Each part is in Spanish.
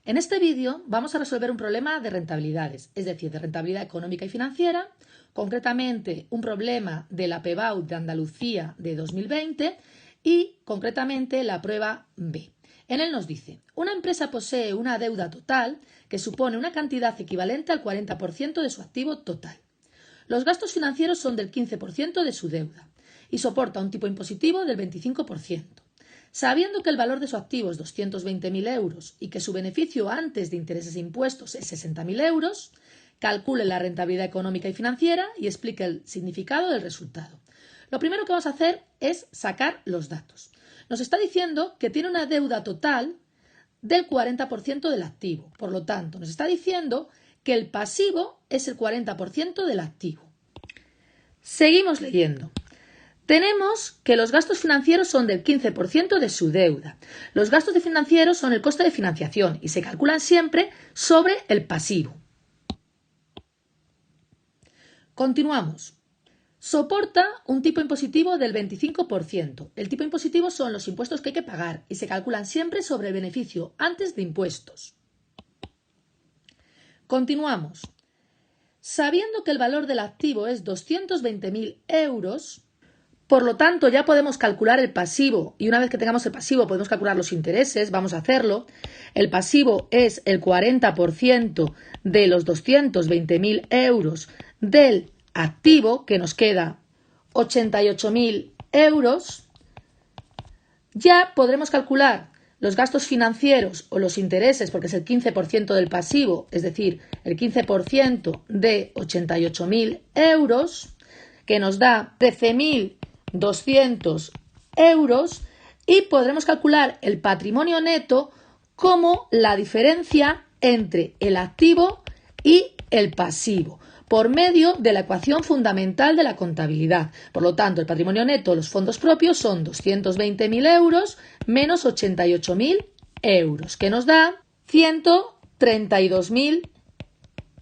En este vídeo vamos a resolver un problema de rentabilidades, es decir, de rentabilidad económica y financiera, concretamente un problema de la PBAU de Andalucía de 2020 y concretamente la prueba B. En él nos dice, una empresa posee una deuda total que supone una cantidad equivalente al 40% de su activo total. Los gastos financieros son del 15% de su deuda y soporta un tipo impositivo del 25%. Sabiendo que el valor de su activo es 220.000 euros y que su beneficio antes de intereses e impuestos es 60.000 euros, calcule la rentabilidad económica y financiera y explique el significado del resultado. Lo primero que vamos a hacer es sacar los datos. Nos está diciendo que tiene una deuda total del 40% del activo. Por lo tanto, nos está diciendo que el pasivo es el 40% del activo. Seguimos leyendo. Tenemos que los gastos financieros son del 15% de su deuda. Los gastos de financieros son el coste de financiación y se calculan siempre sobre el pasivo. Continuamos. Soporta un tipo impositivo del 25%. El tipo impositivo son los impuestos que hay que pagar y se calculan siempre sobre el beneficio antes de impuestos. Continuamos. Sabiendo que el valor del activo es 220.000 euros, por lo tanto, ya podemos calcular el pasivo y una vez que tengamos el pasivo podemos calcular los intereses, vamos a hacerlo. El pasivo es el 40% de los 220.000 euros del activo, que nos queda 88.000 euros. Ya podremos calcular los gastos financieros o los intereses, porque es el 15% del pasivo, es decir, el 15% de 88.000 euros, que nos da 13.200 euros, y podremos calcular el patrimonio neto como la diferencia entre el activo y el pasivo, por medio de la ecuación fundamental de la contabilidad. Por lo tanto, el patrimonio neto, los fondos propios, son 220.000 euros menos 88.000 euros, que nos da 132.000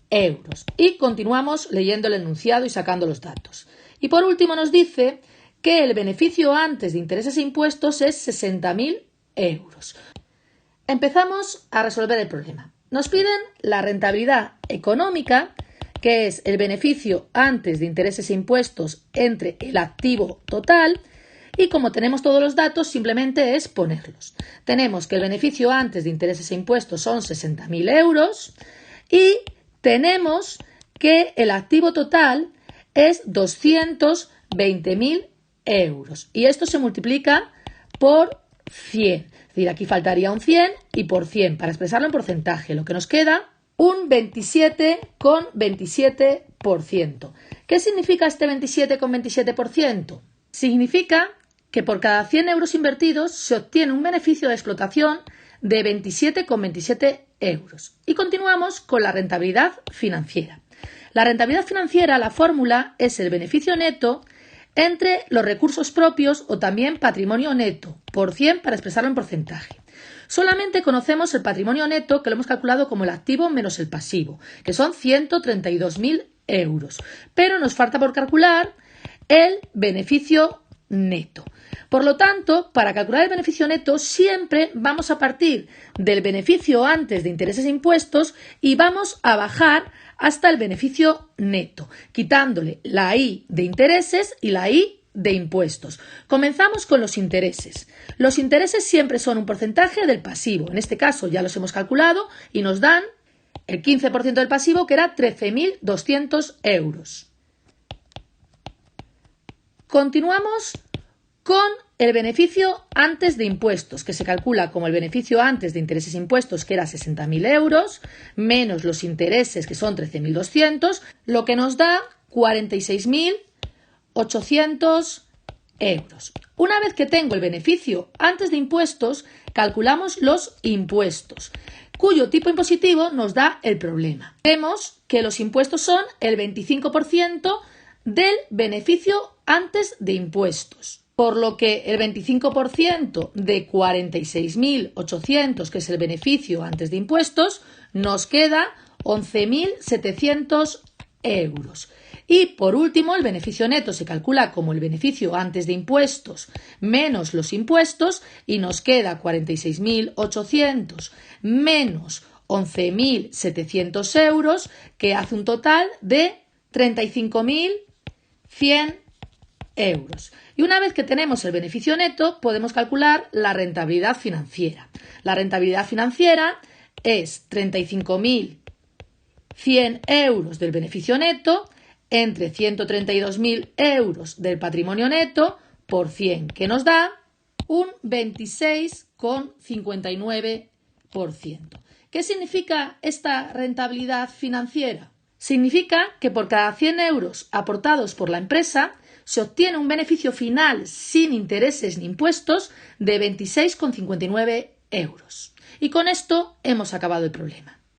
euros. Y continuamos leyendo el enunciado y sacando los datos. Y por último nos dice que el beneficio antes de intereses e impuestos es 60.000 euros. Empezamos a resolver el problema. Nos piden la rentabilidad económica, que es el beneficio antes de intereses e impuestos entre el activo total, y como tenemos todos los datos, simplemente es ponerlos. Tenemos que el beneficio antes de intereses e impuestos son 60.000 euros y tenemos que el activo total es 220.000 euros. Y esto se multiplica por 100. Es decir, aquí faltaría un 100 y por 100 para expresarlo en porcentaje. Lo que nos queda, un 27,27%. ¿Qué significa este 27,27%? Significa que por cada 100 euros invertidos se obtiene un beneficio de explotación de 27,27 euros. Y continuamos con la rentabilidad financiera. La rentabilidad financiera, la fórmula es el beneficio neto entre los recursos propios o también patrimonio neto, por 100 para expresarlo en porcentaje. Solamente conocemos el patrimonio neto, que lo hemos calculado como el activo menos el pasivo, que son 132.000 euros. Pero nos falta por calcular el beneficio neto. Por lo tanto, para calcular el beneficio neto siempre vamos a partir del beneficio antes de intereses e impuestos y vamos a bajar hasta el beneficio neto, quitándole la I de intereses y la I de impuestos. Comenzamos con los intereses. Los intereses siempre son un porcentaje del pasivo. En este caso ya los hemos calculado y nos dan el 15% del pasivo, que era 13.200 euros. Continuamos con el beneficio antes de impuestos, que se calcula como el beneficio antes de intereses e impuestos, que era 60.000 euros, menos los intereses, que son 13.200, lo que nos da 46.800 euros. Una vez que tengo el beneficio antes de impuestos, calculamos los impuestos, cuyo tipo impositivo nos da el problema. Vemos que los impuestos son el 25% del beneficio antes de impuestos. Por lo que el 25% de 46.800, que es el beneficio antes de impuestos, nos queda 11.700 euros. Y por último, el beneficio neto se calcula como el beneficio antes de impuestos menos los impuestos y nos queda 46.800 menos 11.700 euros, que hace un total de 35.100 euros. Y una vez que tenemos el beneficio neto, podemos calcular la rentabilidad financiera. La rentabilidad financiera es 35.100 euros del beneficio neto entre 132.000 euros del patrimonio neto por 100, que nos da un 26,59%. ¿Qué significa esta rentabilidad financiera? Significa que por cada 100 euros aportados por la empresa se obtiene un beneficio final sin intereses ni impuestos de 26,59 euros. Y con esto hemos acabado el problema.